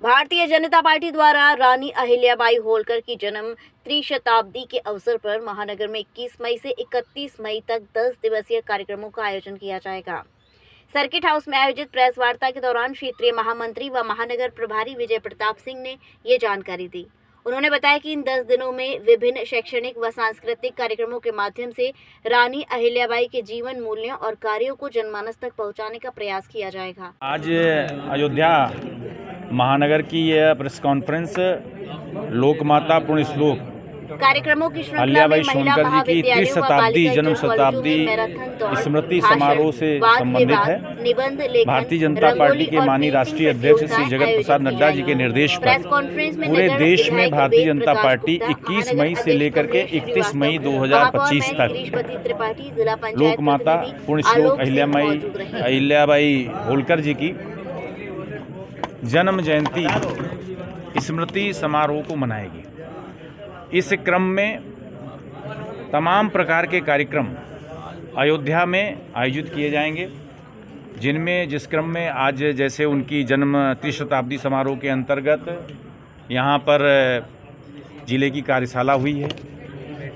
Bharatiya Janata party द्वारा रानी अहिल्याबाई होलकर की जन्म त्रिशताब्दी के अवसर पर महानगर में 21 मई से 31 मई तक 10 दिवसीय कार्यक्रमों का आयोजन किया जाएगा। सर्किट हाउस में आयोजित प्रेस वार्ता के दौरान क्षेत्रीय महामंत्री व महानगर प्रभारी विजय प्रताप सिंह ने ये जानकारी दी। उन्होंने बताया कि इन 10 दिनों में विभिन्न शैक्षणिक व सांस्कृतिक कार्यक्रमों के माध्यम से रानी अहिल्याबाई के जीवन, मूल्यों और कार्यों को जनमानस तक पहुंचाने का प्रयास किया जाएगा। आज अयोध्या महानगर की यह प्रेस कॉन्फ्रेंस लोकमाता पुण्य श्लोक कार्यक्रमों की श्रृंखला में अहिल्याबाई महिला होलकर जी की महाविद्यालयों व त्रिशताब्दी बालिका जन्म इंटर कॉलेजों शताब्दी में मैराथन दौड़, स्मृति भाषण, समारोह से वाद संबंधित विवाद, है। निबंध लेखन, भारतीय जनता पार्टी रंगोली के और माननीय पेंटिंग राष्ट्रीय अध्यक्ष श्री प्रतियोगिताएं जगत प्रसाद आयोजित नड्डा की जी के जाएंगी। निर्देश प्रेस पर कॉन्फ्रेंस में पूरे नगर देश में विधायक भारतीय वेद जनता प्रकाश पार्टी गुप्ता, 21 महानगर मई से अध्यक्ष लेकर के कमलेश 31 मई श्रीवास्तव, 2025 महापौर तक गिरीशपति त्रिपाठी, जिला पंचायत लोकमाता प्रतिनिधि पुण्य श्लोक आलोक सिंह मौजूद रहे। अहिल्याबाई होलकर जी की जन्म जयंती स्मृति समारोह को मनाएगी। इस क्रम में तमाम प्रकार के कार्यक्रम अयोध्या में आयोजित किए जाएंगे, जिनमें जिस क्रम में आज जैसे उनकी जन्म त्रिशताब्दी समारोह के अंतर्गत यहाँ पर जिले की कार्यशाला हुई है।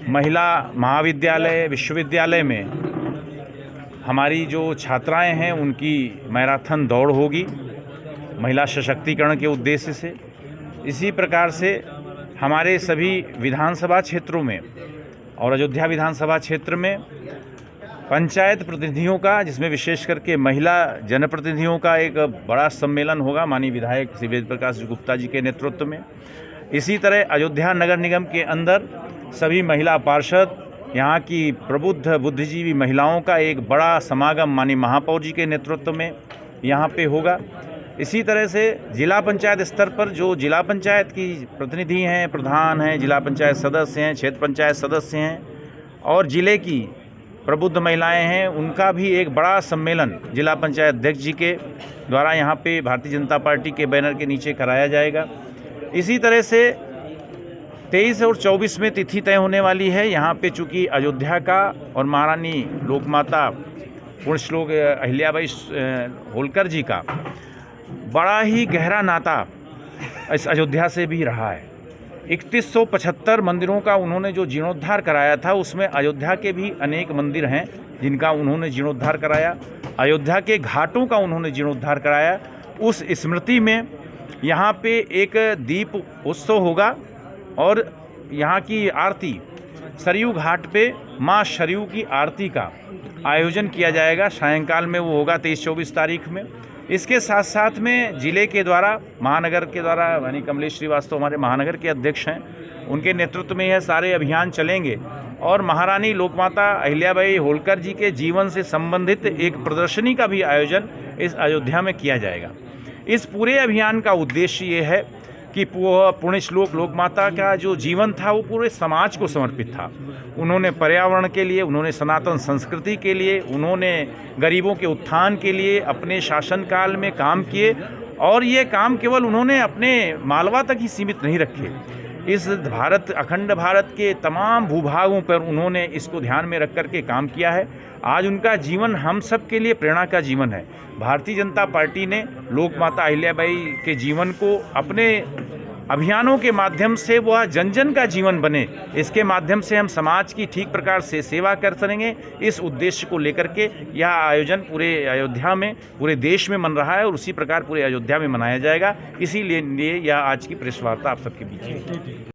महिला महाविद्यालय विश्वविद्यालय में हमारी जो छात्राएं हैं उनकी मैराथन दौड़ होगी महिला सशक्तिकरण के उद्देश्य से। इसी प्रकार से हमारे सभी विधानसभा क्षेत्रों में और अयोध्या विधानसभा क्षेत्र में पंचायत प्रतिनिधियों का, जिसमें विशेष करके महिला जनप्रतिनिधियों का एक बड़ा सम्मेलन होगा माननीय विधायक श्री वेद प्रकाश गुप्ता जी के नेतृत्व में। इसी तरह अयोध्या नगर निगम के अंदर सभी महिला पार्षद, यहाँ की प्रबुद्ध बुद्धिजीवी महिलाओं का एक बड़ा समागम माननीय महापौर जी के नेतृत्व में यहाँ पे होगा। इसी तरह से जिला पंचायत स्तर पर जो जिला पंचायत की प्रतिनिधि हैं, प्रधान हैं, जिला पंचायत सदस्य हैं, क्षेत्र पंचायत सदस्य हैं और जिले की प्रबुद्ध महिलाएं हैं, उनका भी एक बड़ा सम्मेलन जिला पंचायत अध्यक्ष जी के द्वारा यहाँ पे भारतीय जनता पार्टी के बैनर के नीचे कराया जाएगा। इसी तरह से 23 और 24 में तिथि तय होने वाली है। यहाँ पे चूँकि अयोध्या का और महारानी लोकमाता पुण्य श्लोक अहिल्याबाई होलकर जी का बड़ा ही गहरा नाता इस अयोध्या से भी रहा है। 3175 मंदिरों का उन्होंने जो जीर्णोद्धार कराया था, उसमें अयोध्या के भी अनेक मंदिर हैं जिनका उन्होंने जीर्णोद्धार कराया। अयोध्या के घाटों का उन्होंने जीर्णोद्धार कराया। उस स्मृति में यहाँ पे एक दीप उत्सव होगा और यहाँ की आरती सरयू घाट पे माँ सरयू की आरती का आयोजन किया जाएगा। सायंकाल में वो होगा 23-24 तारीख में। इसके साथ साथ में जिले के द्वारा, महानगर के द्वारा यानी कमलेश श्रीवास्तव हमारे महानगर के अध्यक्ष हैं, उनके नेतृत्व में यह सारे अभियान चलेंगे और महारानी लोकमाता अहिल्याबाई होलकर जी के जीवन से संबंधित एक प्रदर्शनी का भी आयोजन इस अयोध्या में किया जाएगा। इस पूरे अभियान का उद्देश्य ये है कि पुण्य श्लोक लोकमाता का जो जीवन था वो पूरे समाज को समर्पित था। उन्होंने पर्यावरण के लिए, उन्होंने सनातन संस्कृति के लिए, उन्होंने गरीबों के उत्थान के लिए अपने शासनकाल में काम किए और ये काम केवल उन्होंने अपने मालवा तक ही सीमित नहीं रखे। इस भारत, अखंड भारत के तमाम भूभागों पर उन्होंने इसको ध्यान में रख कर के काम किया है। आज उनका जीवन हम सब के लिए प्रेरणा का जीवन है। भारतीय जनता पार्टी ने लोकमाता अहिल्याबाई के जीवन को अपने अभियानों के माध्यम से वह जन जन का जीवन बने, इसके माध्यम से हम समाज की ठीक प्रकार से सेवा कर सकेंगे। इस उद्देश्य को लेकर के यह आयोजन पूरे अयोध्या में, पूरे देश में मन रहा है और उसी प्रकार पूरे अयोध्या में मनाया जाएगा। इसीलिए यह आज की प्रेस वार्ता आप सबके बीच है।